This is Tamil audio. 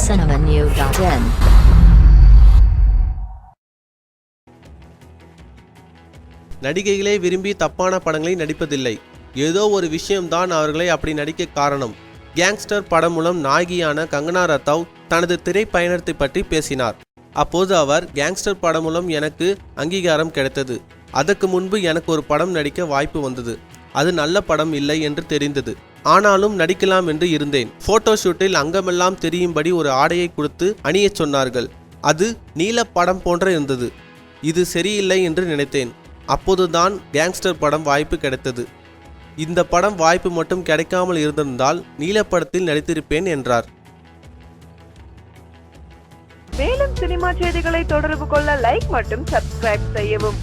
cinemanew.in. நடிகைகளே விரும்பி தப்பான படங்களை நடிப்பதில்லை. ஏதோ ஒரு விஷயம்தான் அவர்களை அப்படி நடிக்க காரணம். கேங்ஸ்டர் படம் மூலம் நாயகியான கங்கனா ரத்தாவ் தனது திரைப்பயணத்தை பற்றி பேசினார். அப்போது அவர், கேங்ஸ்டர் படம் மூலம் எனக்கு அங்கீகாரம் கிடைத்தது. அதற்கு முன்பு எனக்கு ஒரு படம் நடிக்க வாய்ப்பு வந்தது. அது நல்ல படம் இல்லை என்று தெரிந்தது. ஆனாலும் நடிக்கலாம் என்று இருந்தேன். போட்டோ ஷூட்டில் அங்கமெல்லாம் தெரியும்படி ஒரு ஆடையை கொடுத்து அணியச் சொன்னார்கள். அது நீல படம் போன்ற இருந்தது. இது சரியில்லை என்று நினைத்தேன். அப்போதுதான் கேங்ஸ்டர் படம் வாய்ப்பு கிடைத்தது. இந்த படம் வாய்ப்பு மட்டும் கிடைக்காமல் இருந்திருந்தால் நீலப்படத்தில் நடித்திருப்பேன் என்றார். மேலும் சினிமா செய்திகளை தொடர்பு கொள்ள லைக் மற்றும் சப்ஸ்கிரைப் செய்யவும்.